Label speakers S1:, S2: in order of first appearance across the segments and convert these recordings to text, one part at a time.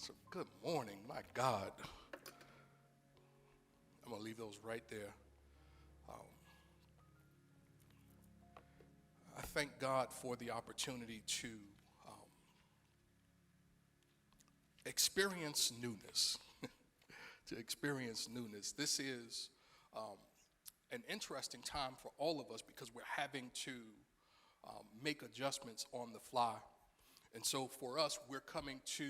S1: So good morning, my God. I'm going to leave those right there. I thank God for the opportunity to experience newness. To experience newness. This is an interesting time for all of us because we're having to make adjustments on the fly. And so for us, we're coming to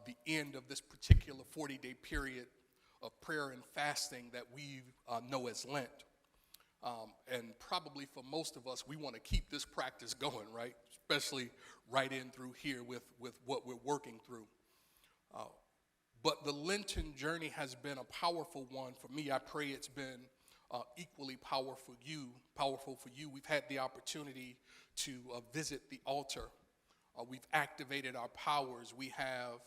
S1: the end of this particular 40-day period of prayer and fasting that we know as Lent. And probably for most of us, we want to keep this practice going, right? Especially right in through here with what we're working through. But the Lenten journey has been a powerful one for me. I pray it's been equally powerful for you. We've had the opportunity to visit the altar. We've activated our powers. We have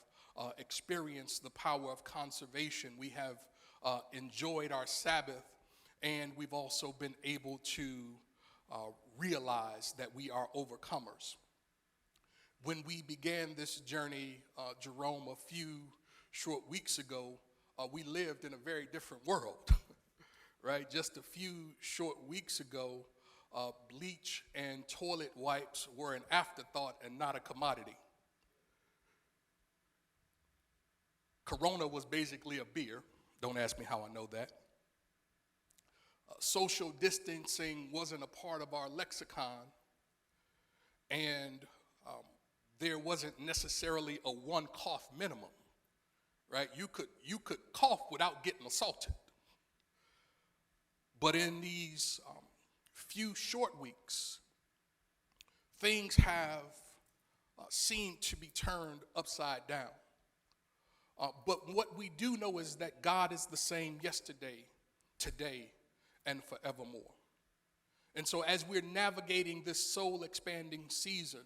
S1: experienced the power of conservation. We have enjoyed our Sabbath, and we've also been able to realize that we are overcomers. When we began this journey, Jerome, a few short weeks ago, we lived in a very different world, right? Just a few short weeks ago, bleach and toilet wipes were an afterthought and not a commodity. Corona was basically a beer. Don't ask me how I know that. Social distancing wasn't a part of our lexicon, and there wasn't necessarily a one cough minimum, right? You could cough without getting assaulted. But in these few short weeks, things have seemed to be turned upside down. But what we do know is that God is the same yesterday, today, and forevermore. And so as we're navigating this soul-expanding season,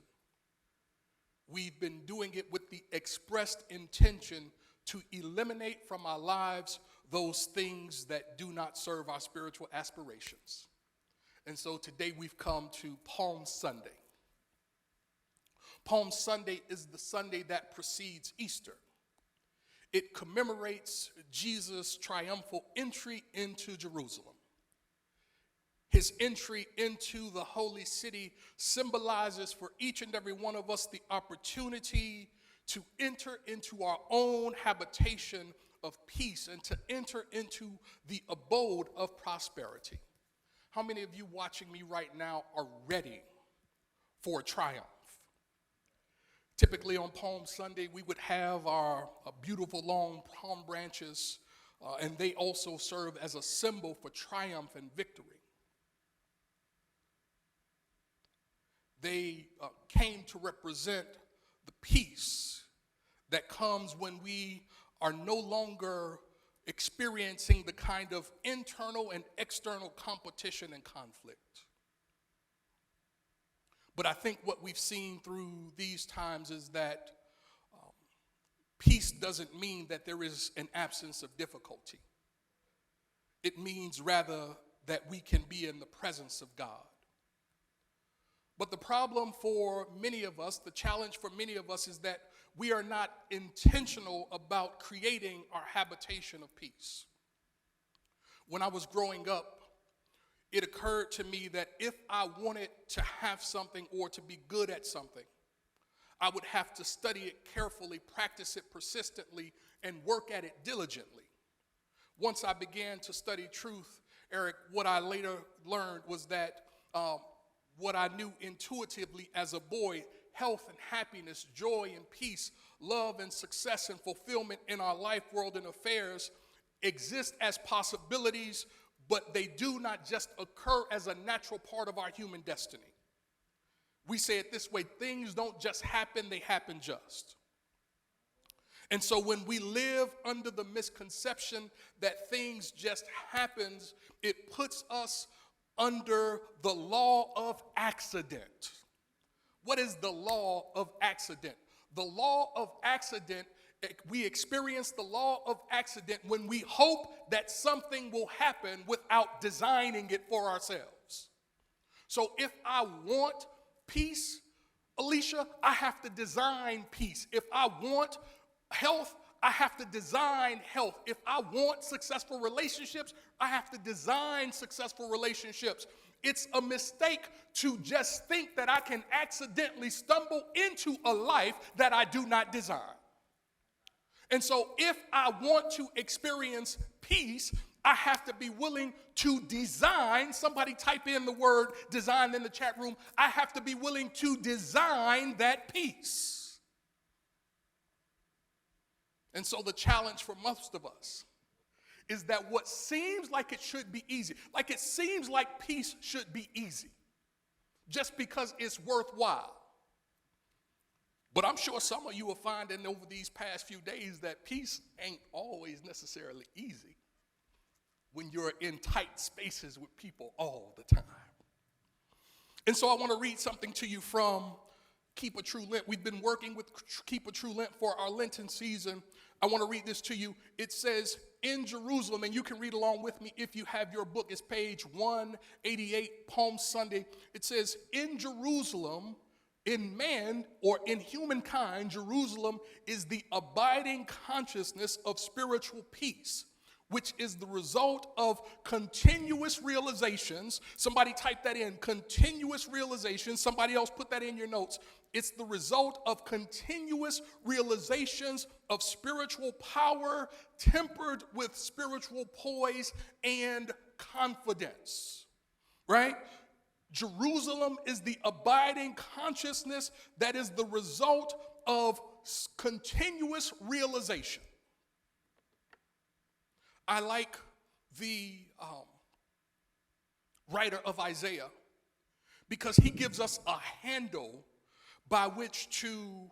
S1: we've been doing it with the expressed intention to eliminate from our lives those things that do not serve our spiritual aspirations. And so today we've come to Palm Sunday. Palm Sunday is the Sunday that precedes Easter. It commemorates Jesus' triumphal entry into Jerusalem. His entry into the holy city symbolizes for each and every one of us the opportunity to enter into our own habitation of peace and to enter into the abode of prosperity. How many of you watching me right now are ready for a triumph? Typically on Palm Sunday, we would have our beautiful long palm branches, and they also serve as a symbol for triumph and victory. They came to represent the peace that comes when we are no longer experiencing the kind of internal and external competition and conflict. But I think what we've seen through these times is that peace doesn't mean that there is an absence of difficulty. It means rather that we can be in the presence of God. But the problem for many of us, the challenge for many of us is that we are not intentional about creating our habitation of peace. When I was growing up, it occurred to me that if I wanted to have something or to be good at something, I would have to study it carefully, practice it persistently, and work at it diligently. Once I began to study truth, Eric, what I later learned was that what I knew intuitively as a boy, health and happiness, joy and peace, love and success and fulfillment in our life, world, and affairs exist as possibilities, but they do not just occur as a natural part of our human destiny. We say it this way: things don't just happen, they happen just. And so when we live under the misconception that things just happens, it puts us under the law of accident. What is the law of accident? The law of accident, we experience the law of accident when we hope that something will happen without designing it for ourselves. So if I want peace, Alicia, I have to design peace. If I want Health, I have to design health. If I want successful relationships, I have to design successful relationships. It's a mistake to just think that I can accidentally stumble into a life that I do not design. And so if I want to experience peace, I have to be willing to design. Somebody type in the word design in the chat room. I have to be willing to design that peace. And so the challenge for most of us is that what seems like it should be easy, like it seems like peace should be easy, just because it's worthwhile. But I'm sure some of you are finding over these past few days that peace ain't always necessarily easy when you're in tight spaces with people all the time. And so I want to read something to you from Keep a True Lent. We've been working with Keep a True Lent for our Lenten season. I want to read this to you. It says, in Jerusalem, and you can read along with me if you have your book. It's page 188, Palm Sunday. It says, in Jerusalem, in man or in humankind, Jerusalem is the abiding consciousness of spiritual peace, which is the result of continuous realizations. Somebody type that in, continuous realizations. Somebody else put that in your notes. It's the result of continuous realizations of spiritual power tempered with spiritual poise and confidence, right? Jerusalem is the abiding consciousness that is the result of continuous realization. I like the writer of Isaiah because he gives us a handle by which to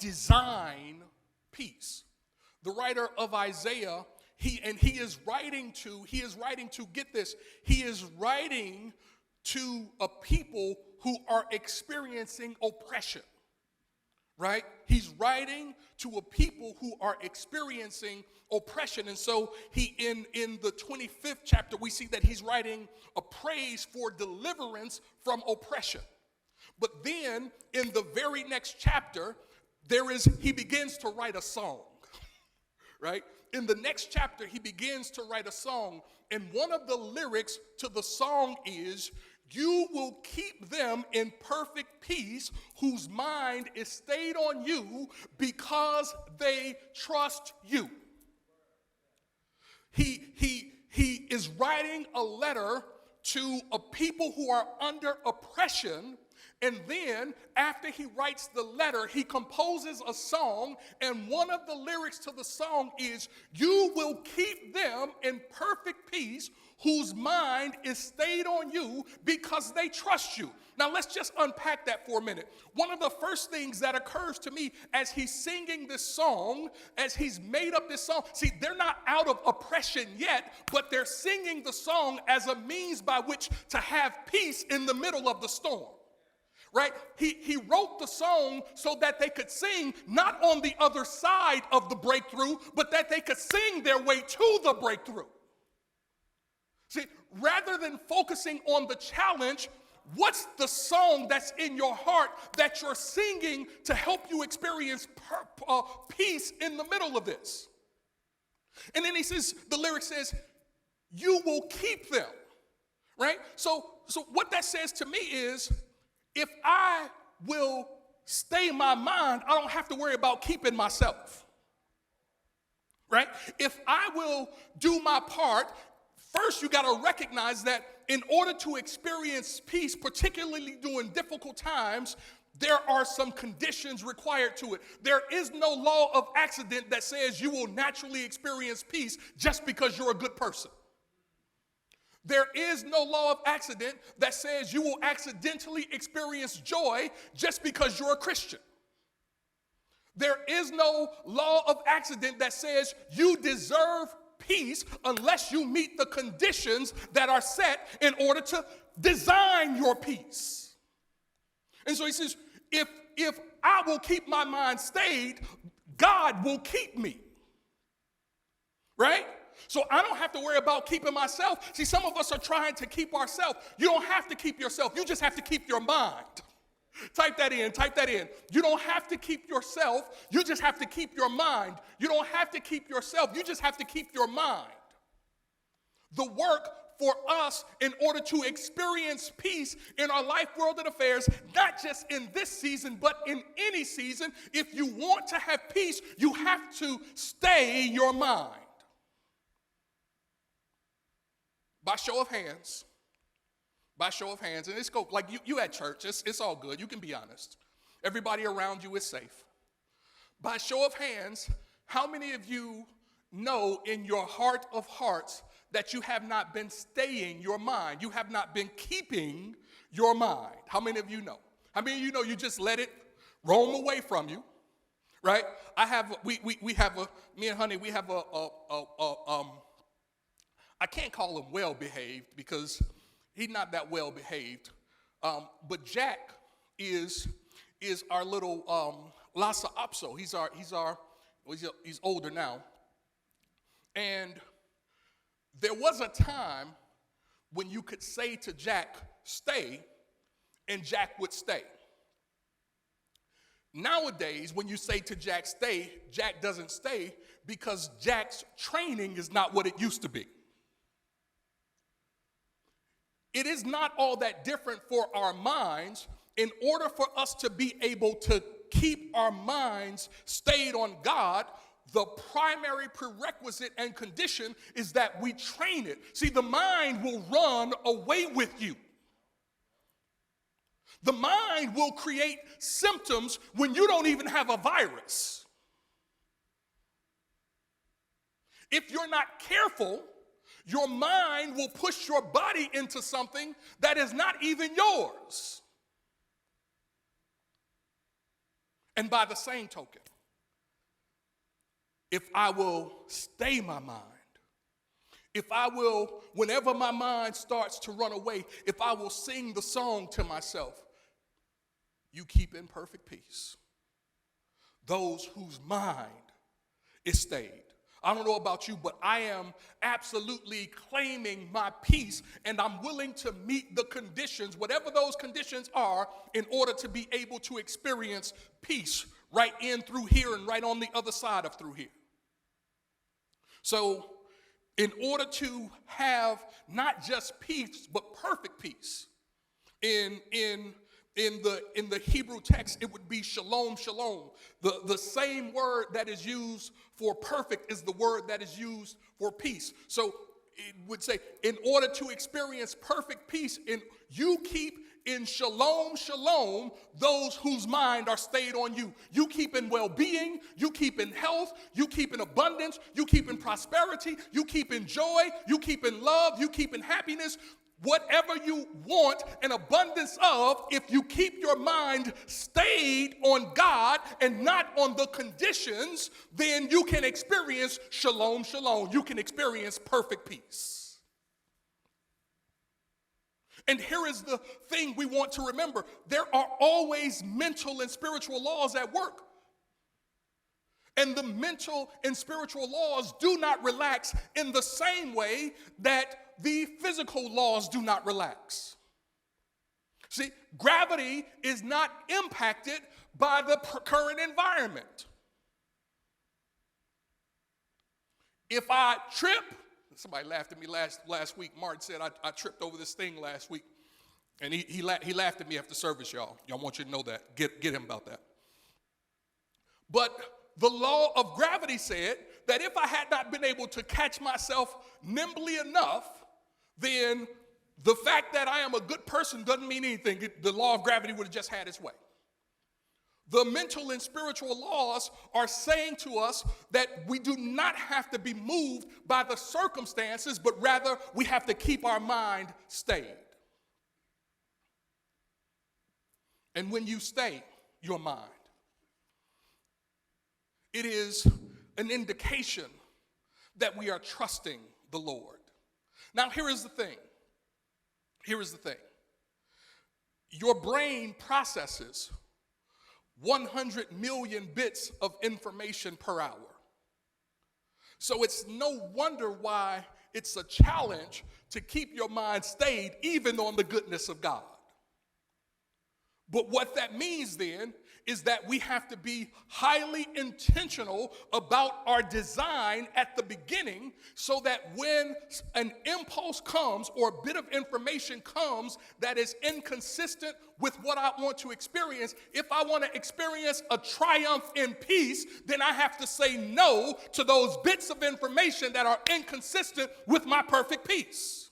S1: design peace. The writer of Isaiah, he is writing to, get this, he is writing to a people who are experiencing oppression. Right? He's writing to a people who are experiencing oppression. And so he, in the 25th chapter, we see that he's writing a praise for deliverance from oppression. But then in the very next chapter, he begins to write a song. Right? In the next chapter, he begins to write a song. And one of the lyrics to the song is, you will keep them in perfect peace whose mind is stayed on you because they trust you. He is writing a letter to a people who are under oppression, and then after he writes the letter, he composes a song, and one of the lyrics to the song is, you will keep them in perfect peace whose mind is stayed on you because they trust you. Now let's just unpack that for a minute. One of the first things that occurs to me as he's singing this song, as he's made up this song, see, they're not out of oppression yet, but they're singing the song as a means by which to have peace in the middle of the storm. Right? He wrote the song so that they could sing not on the other side of the breakthrough, but that they could sing their way to the breakthrough. See, rather than focusing on the challenge, what's the song that's in your heart that you're singing to help you experience peace in the middle of this? And then he says, the lyric says, you will keep them, right? So what that says to me is, if I will stay my mind, I don't have to worry about keeping myself, right? If I will do my part, first, you got to recognize that in order to experience peace, particularly during difficult times, there are some conditions required to it. There is no law of accident that says you will naturally experience peace just because you're a good person. There is no law of accident that says you will accidentally experience joy just because you're a Christian. There is no law of accident that says you deserve peace unless you meet the conditions that are set in order to design your peace. And so he says, if I will keep my mind stayed, God will keep me. Right? So I don't have to worry about keeping myself. See, some of us are trying to keep ourselves. You don't have to keep yourself. You just have to keep your mind. Type that in, type that in. You don't have to keep yourself, you just have to keep your mind. You don't have to keep yourself, you just have to keep your mind. The work for us in order to experience peace in our life, world, and affairs, not just in this season, but in any season, if you want to have peace, you have to stay your mind. By show of hands, and it's go like you at church, it's all good. You can be honest. Everybody around you is safe. By show of hands, how many of you know in your heart of hearts that you have not been staying your mind? You have not been keeping your mind. How many of you know? How many of you know you just let it roam away from you? Right? Me and Honey, we have I can't call him well behaved because he's not that well behaved. But Jack is our little Lhasa Apso. He's older now. And there was a time when you could say to Jack, stay, and Jack would stay. Nowadays, when you say to Jack, stay, Jack doesn't stay because Jack's training is not what it used to be. It is not all that different for our minds. In order for us to be able to keep our minds stayed on God, the primary prerequisite and condition is that we train it. See, the mind will run away with you. The mind will create symptoms when you don't even have a virus. If you're not careful, your mind will push your body into something that is not even yours. And by the same token, if I will stay my mind, if I will, whenever my mind starts to run away, if I will sing the song to myself, you keep in perfect peace those whose mind is stayed. I don't know about you, but I am absolutely claiming my peace, and I'm willing to meet the conditions, whatever those conditions are, in order to be able to experience peace right in through here and right on the other side of through here. So, in order to have not just peace, but perfect peace, in the Hebrew text, it would be shalom, shalom. The same word that is used for perfect is the word that is used for peace. So it would say, in order to experience perfect peace, you keep in shalom, shalom, those whose mind are stayed on you. You keep in well-being, you keep in health, you keep in abundance, you keep in prosperity, you keep in joy, you keep in love, you keep in happiness. Whatever you want an abundance of, if you keep your mind stayed on God and not on the conditions, then you can experience shalom, shalom. You can experience perfect peace. And here is the thing we want to remember. There are always mental and spiritual laws at work. And the mental and spiritual laws do not relax in the same way that the physical laws do not relax. See, gravity is not impacted by the current environment. If I trip, somebody laughed at me last week. Martin said I tripped over this thing last week. And he laughed at me after service, y'all. Y'all want you to know that. Get him about that. But the law of gravity said that if I had not been able to catch myself nimbly enough, then the fact that I am a good person doesn't mean anything. The law of gravity would have just had its way. The mental and spiritual laws are saying to us that we do not have to be moved by the circumstances, but rather we have to keep our mind stayed. And when you stay your mind, it is an indication that we are trusting the Lord. Now, here is the thing. Your brain processes 100 million bits of information per hour. So it's no wonder why it's a challenge to keep your mind stayed even on the goodness of God. But what that means then is that we have to be highly intentional about our design at the beginning so that when an impulse comes or a bit of information comes that is inconsistent with what I want to experience, if I want to experience a triumph in peace, then I have to say no to those bits of information that are inconsistent with my perfect peace.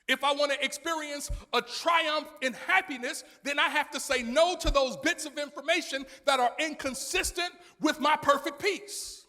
S1: If I want to experience a triumph in happiness, then I have to say no to those bits of information that are inconsistent with my perfect peace.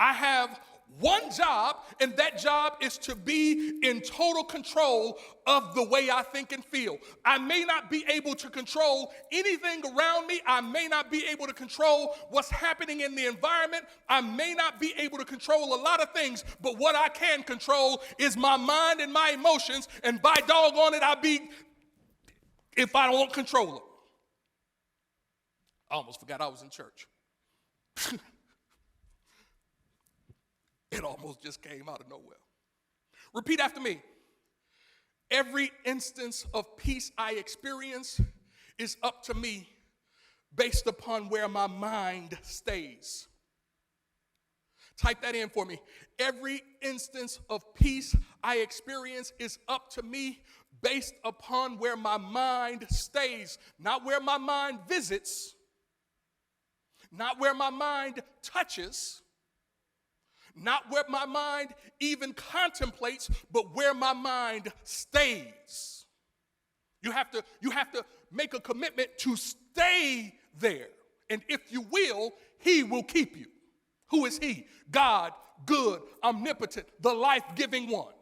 S1: I have one job, and that job is to be in total control of the way I think and feel. I may not be able to control anything around me. I may not be able to control what's happening in the environment. I may not be able to control a lot of things, but what I can control is my mind and my emotions, and by doggone it, I'll be, if I don't control them. I almost forgot I was in church. It almost just came out of nowhere. Repeat after me. Every instance of peace I experience is up to me based upon where my mind stays. Type that in for me. Every instance of peace I experience is up to me based upon where my mind stays, not where my mind visits, not where my mind touches, not where my mind even contemplates, but where my mind stays. You have to make a commitment to stay there. And if you will, he will keep you. Who is he? God, good, omnipotent, the life-giving one.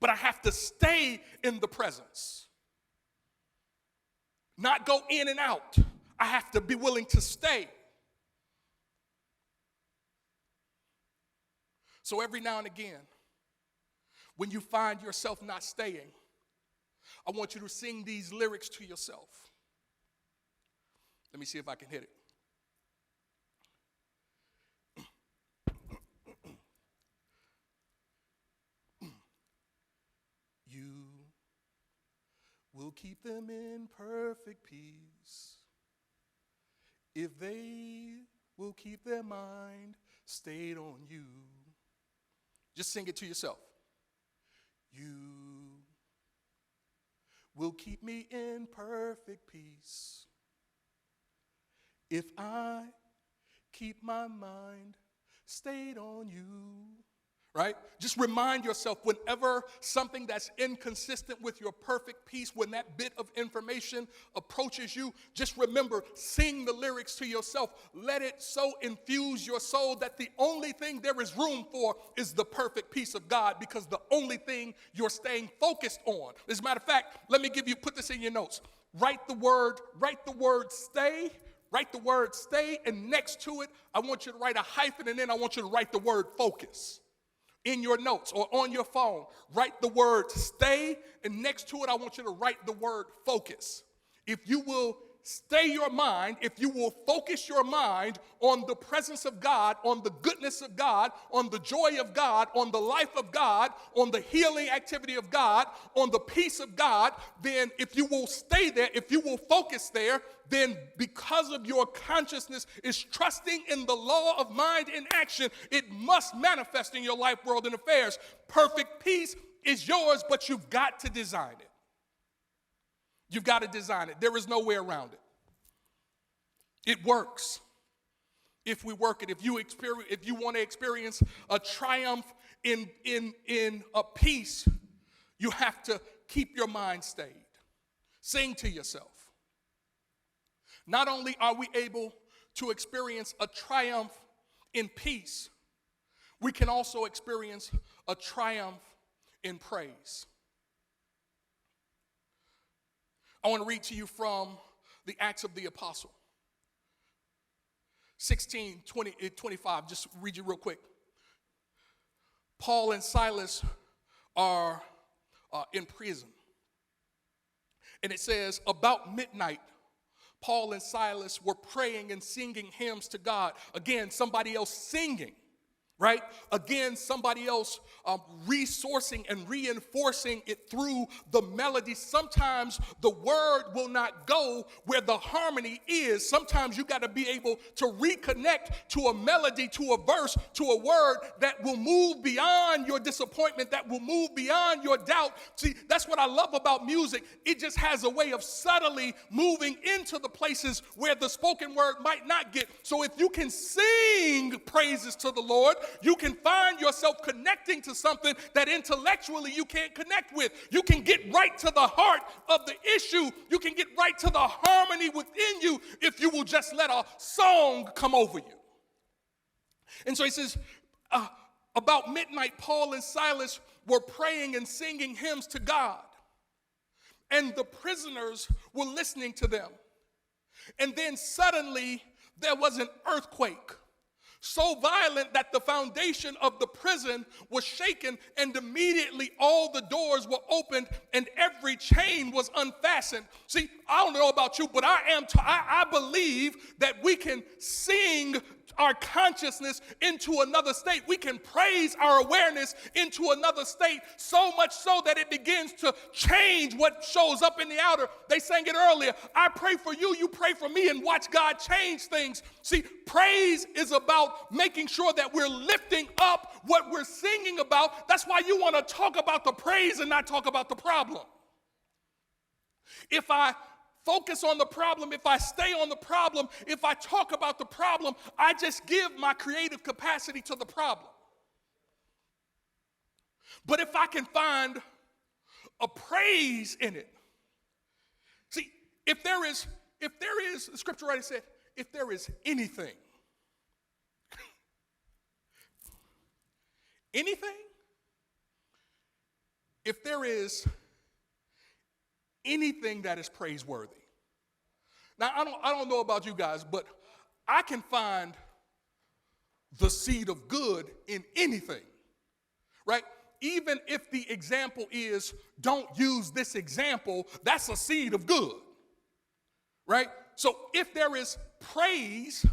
S1: But I have to stay in the presence. Not go in and out. I have to be willing to stay. So every now and again, when you find yourself not staying, I want you to sing these lyrics to yourself. Let me see if I can hit it. You will keep them in perfect peace if they will keep their mind stayed on you. Just sing it to yourself. You will keep me in perfect peace if I keep my mind stayed on you. Right? Just remind yourself whenever something that's inconsistent with your perfect peace, when that bit of information approaches you, just remember, sing the lyrics to yourself. Let it so infuse your soul that the only thing there is room for is the perfect peace of God, because the only thing you're staying focused on. As a matter of fact, let me put this in your notes. Write the word stay. Write the word stay, and next to it, I want you to write a hyphen, and then I want you to write the word focus. In your notes or on your phone, write the word stay, and next to it, I want you to write the word focus. If you will stay your mind, if you will focus your mind on the presence of God, on the goodness of God, on the joy of God, on the life of God, on the healing activity of God, on the peace of God, then if you will stay there, if you will focus there, then because of your consciousness is trusting in the law of mind in action, it must manifest in your life, world, and affairs. Perfect peace is yours, but you've got to design it. You've got to design it. There is no way around it. It works if we work it. If you want to experience a triumph in a peace, you have to keep your mind stayed. Sing to yourself. Not only are we able to experience a triumph in peace, we can also experience a triumph in praise. I want to read to you from the Acts of the Apostle. 16, 20, 25, just read you real quick. Paul and Silas are in prison. And it says, about midnight, Paul and Silas were praying and singing hymns to God. Again, somebody else singing, right? Again, somebody else resourcing and reinforcing it through the melody. Sometimes the word will not go where the harmony is. Sometimes you got to be able to reconnect to a melody, to a verse, to a word that will move beyond your disappointment, that will move beyond your doubt. See, that's what I love about music. It just has a way of subtly moving into the places where the spoken word might not get. So if you can sing praises to the Lord, you can find yourself connecting to something that intellectually you can't connect with. You can get right to the heart of the issue. You can get right to the harmony within you if you will just let a song come over you. And so he says, about midnight, Paul and Silas were praying and singing hymns to God. And the prisoners were listening to them. And then suddenly there was an earthquake, so violent that the foundation of the prison was shaken, and immediately all the doors were opened and every chain was unfastened. See, I don't know about you, but I believe that we can sing our consciousness into another state. We can praise our awareness into another state, so much so that it begins to change what shows up in the outer. They sang it earlier. I pray for you, you pray for me, and watch God change things. See, praise is about making sure that we're lifting up what we're singing about. That's why you want to talk about the praise and not talk about the problem. If I focus on the problem, if I stay on the problem, if I talk about the problem, I just give my creative capacity to the problem. But if I can find a praise in it, see, if there is, the scripture writer said, if there is anything, if there is anything that is praiseworthy. Now, I don't know about you guys, but I can find the seed of good in anything, right? Even if the example is, don't use this example, that's a seed of good, right? So if there is praise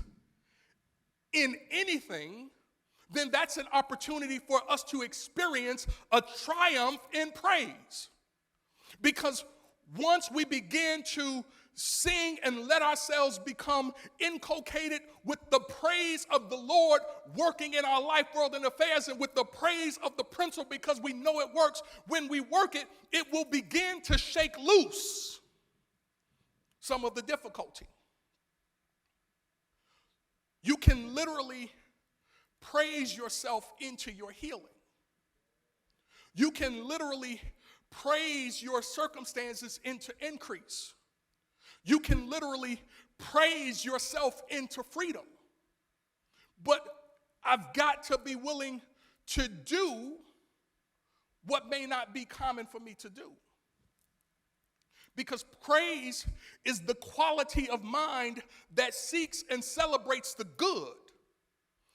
S1: in anything, then that's an opportunity for us to experience a triumph in praise. Because once we begin to sing and let ourselves become inculcated with the praise of the Lord working in our life, world, and affairs, and with the praise of the principle, because we know it works, when we work it, it will begin to shake loose some of the difficulty. You can literally praise yourself into your healing. You can literally praise your circumstances into increase. You can literally praise yourself into freedom. But I've got to be willing to do what may not be common for me to do. Because praise is the quality of mind that seeks and celebrates the good.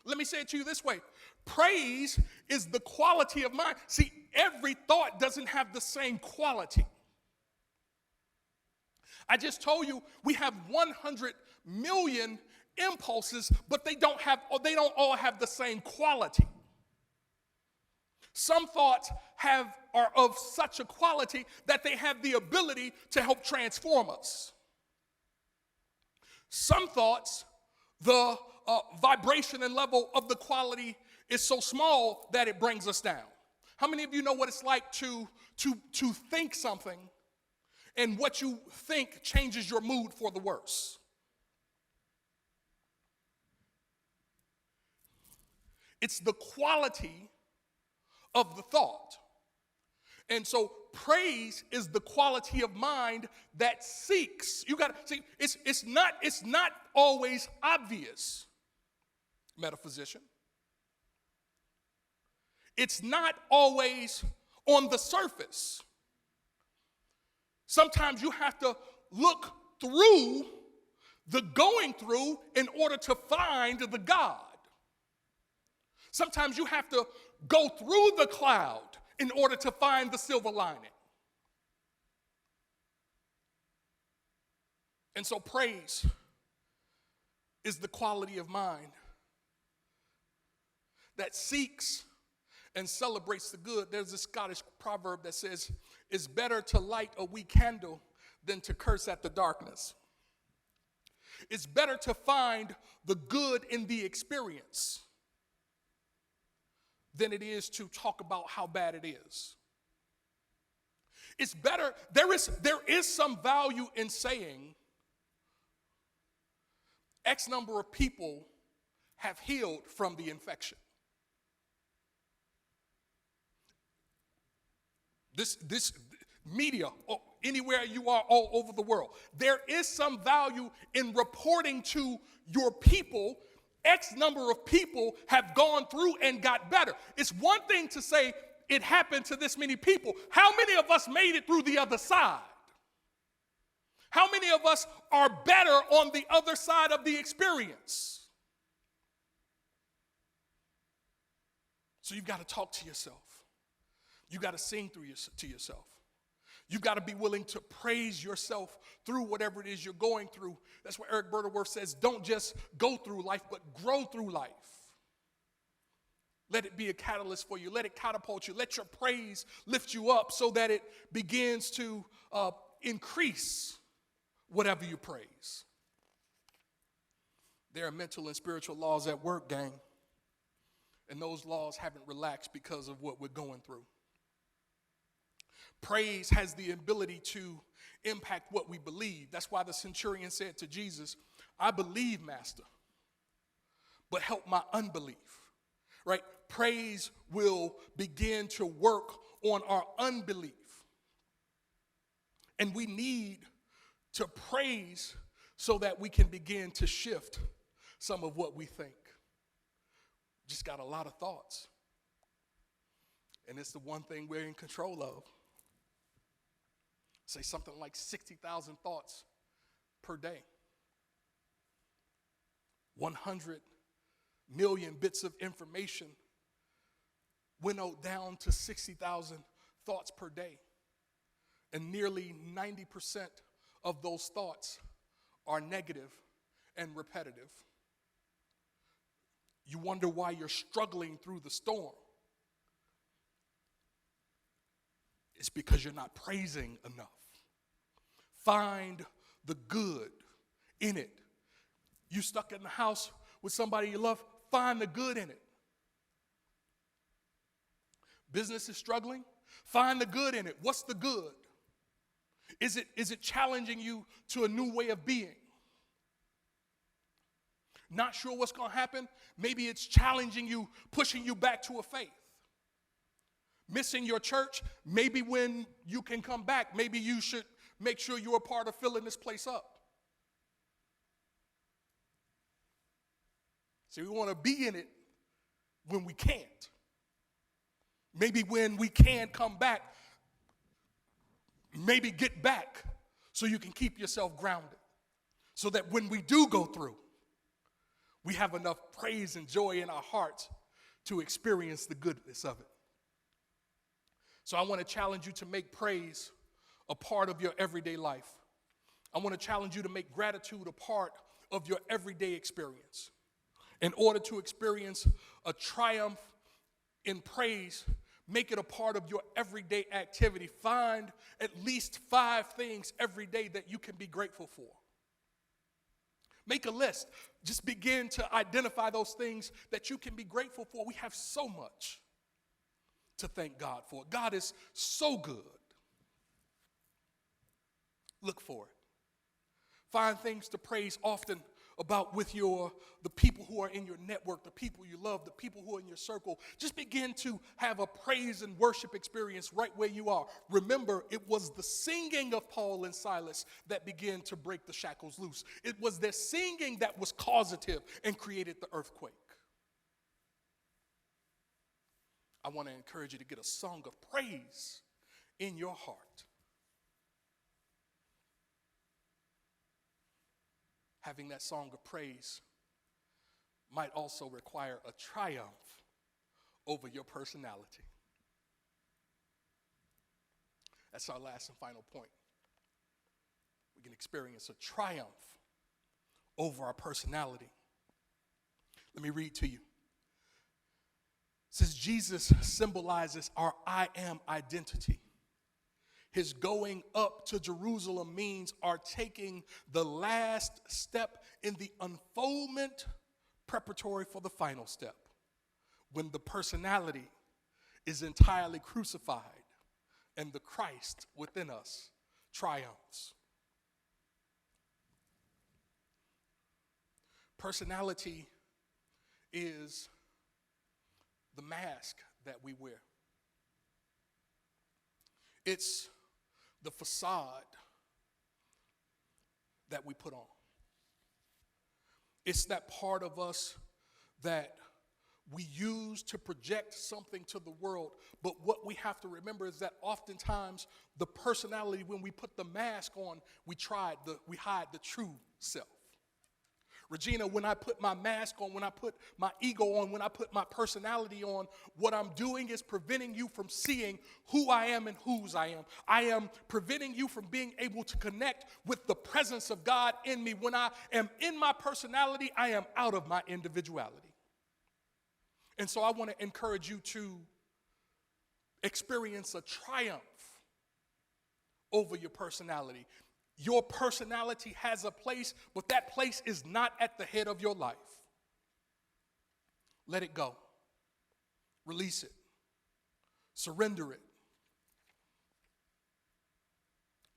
S1: Let me say it to you this way. Praise is the quality of mind. See, every thought doesn't have the same quality. I just told you we have 100 million impulses, but they don't all have the same quality. Some thoughts are of such a quality that they have the ability to help transform us. Some thoughts, the vibration and level of the quality is so small that it brings us down. How many of you know what it's like to think something, and what you think changes your mood for the worse? It's the quality of the thought. And so praise is the quality of mind that seeks. You got to see, it's not always obvious, metaphysician. It's not always on the surface. Sometimes you have to look through the going through in order to find the God. Sometimes you have to go through the cloud in order to find the silver lining. And so praise is the quality of mind that seeks and celebrates the good. There's this Scottish proverb that says, it's better to light a weak candle than to curse at the darkness. It's better to find the good in the experience than it is to talk about how bad it is. It's better, there is some value in saying X number of people have healed from the infection. This media, anywhere you are all over the world, there is some value in reporting to your people, X number of people have gone through and got better. It's one thing to say it happened to this many people. How many of us made it through the other side? How many of us are better on the other side of the experience? So you've got to talk to yourself. You got to sing to yourself. You got to be willing to praise yourself through whatever it is you're going through. That's what Eric Butterworth says, don't just go through life, but grow through life. Let it be a catalyst for you. Let it catapult you. Let your praise lift you up so that it begins to increase whatever you praise. There are mental and spiritual laws at work, gang. And those laws haven't relaxed because of what we're going through. Praise has the ability to impact what we believe. That's why the centurion said to Jesus, I believe, Master, but help my unbelief, right? Praise will begin to work on our unbelief. And we need to praise so that we can begin to shift some of what we think. Just got a lot of thoughts. And it's the one thing we're in control of. Say something like 60,000 thoughts per day. 100 million bits of information winnowed down to 60,000 thoughts per day. And nearly 90% of those thoughts are negative and repetitive. You wonder why you're struggling through the storm. It's because you're not praising enough. Find the good in it. You stuck in the house with somebody you love, find the good in it. Business is struggling, find the good in it. What's the good? Is it challenging you to a new way of being? Not sure what's going to happen? Maybe it's challenging you, pushing you back to a faith. Missing your church? Maybe when you can come back, maybe you should make sure you're a part of filling this place up. See, we want to be in it when we can't. Maybe when we can come back, maybe get back so you can keep yourself grounded. So that when we do go through, we have enough praise and joy in our hearts to experience the goodness of it. So I want to challenge you to make praise a part of your everyday life. I want to challenge you to make gratitude a part of your everyday experience. In order to experience a triumph in praise, make it a part of your everyday activity. Find at least 5 things every day that you can be grateful for. Make a list. Just begin to identify those things that you can be grateful for. We have so much to thank God for. God is so good. Look for it. Find things to praise often about with the people who are in your network, the people you love, the people who are in your circle. Just begin to have a praise and worship experience right where you are. Remember, it was the singing of Paul and Silas that began to break the shackles loose. It was their singing that was causative and created the earthquake. I want to encourage you to get a song of praise in your heart. Having that song of praise might also require a triumph over your personality. That's our last and final point. We can experience a triumph over our personality. Let me read to you. Since Jesus symbolizes our I am identity, his going up to Jerusalem means our taking the last step in the unfoldment preparatory for the final step, when the personality is entirely crucified and the Christ within us triumphs. Personality is the mask that we wear. It's the facade that we put on. It's that part of us that we use to project something to the world. But what we have to remember is that oftentimes the personality, when we put the mask on, we hide the true self. Regina, when I put my mask on, when I put my ego on, when I put my personality on, what I'm doing is preventing you from seeing who I am and whose I am. I am preventing you from being able to connect with the presence of God in me. When I am in my personality, I am out of my individuality. And so I want to encourage you to experience a triumph over your personality. Your personality has a place, but that place is not at the head of your life. Let it go. Release it. Surrender it.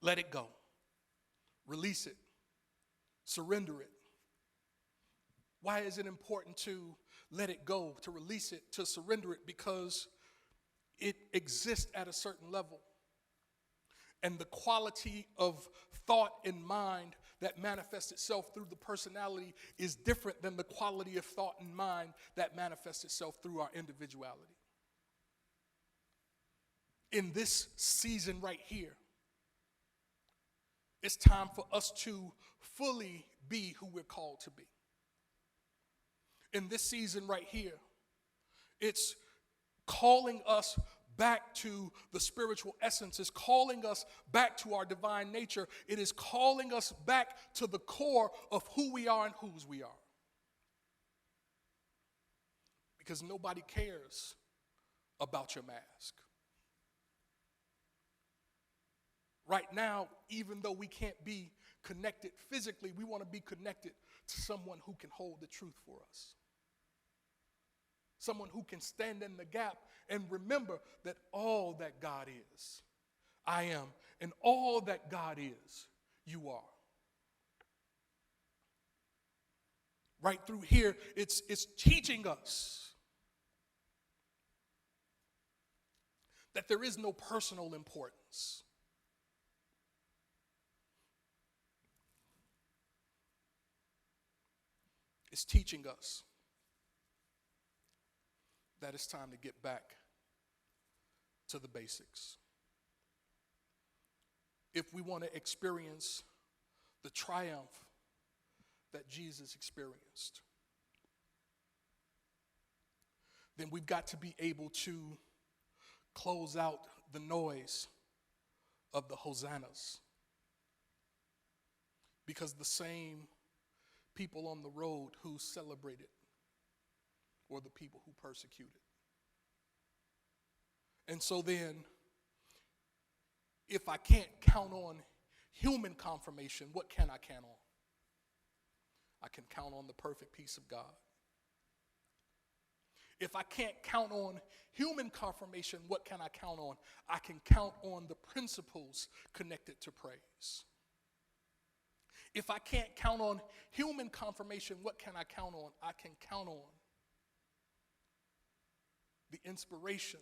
S1: Let it go. Release it. Surrender it. Why is it important to let it go, to release it, to surrender it? Because it exists at a certain level. And the quality of thought and mind that manifests itself through the personality is different than the quality of thought and mind that manifests itself through our individuality. In this season right here, it's time for us to fully be who we're called to be. In this season right here, it's calling us back to the spiritual essence. It's calling us back to our divine nature. It is calling us back to the core of who we are and whose we are. Because nobody cares about your mask. Right now, even though we can't be connected physically, we want to be connected to someone who can hold the truth for us. Someone who can stand in the gap and remember that all that God is, I am, and all that God is, you are. Right through here, it's teaching us that there is no personal importance. It's teaching us that it's time to get back to the basics. If we want to experience the triumph that Jesus experienced, then we've got to be able to close out the noise of the hosannas. Because the same people on the road who celebrated were the people who persecuted. And so then, if I can't count on human confirmation, what can I count on? I can count on the perfect peace of God. If I can't count on human confirmation, what can I count on? I can count on the principles connected to praise. If I can't count on human confirmation, what can I count on? I can count on the inspiration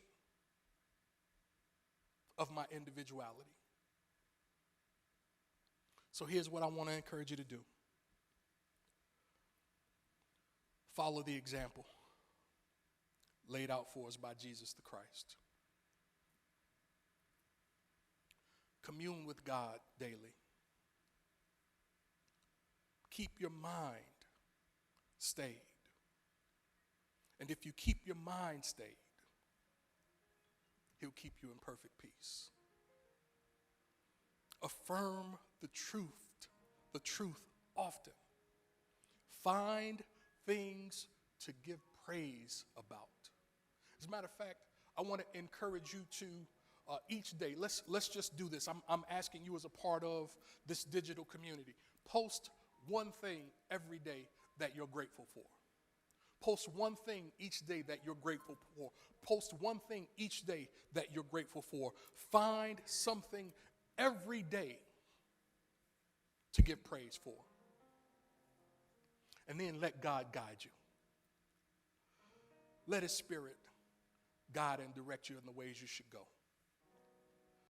S1: of my individuality. So here's what I want to encourage you to do. Follow the example laid out for us by Jesus the Christ. Commune with God daily. Keep your mind stayed. And if you keep your mind stayed, he'll keep you in perfect peace. Affirm the truth often. Find things to give praise about. As a matter of fact, I want to encourage you to each day, let's just do this. I'm asking you as a part of this digital community, post one thing every day that you're grateful for. Post one thing each day that you're grateful for. Post one thing each day that you're grateful for. Find something every day to give praise for. And then let God guide you. Let His Spirit guide and direct you in the ways you should go.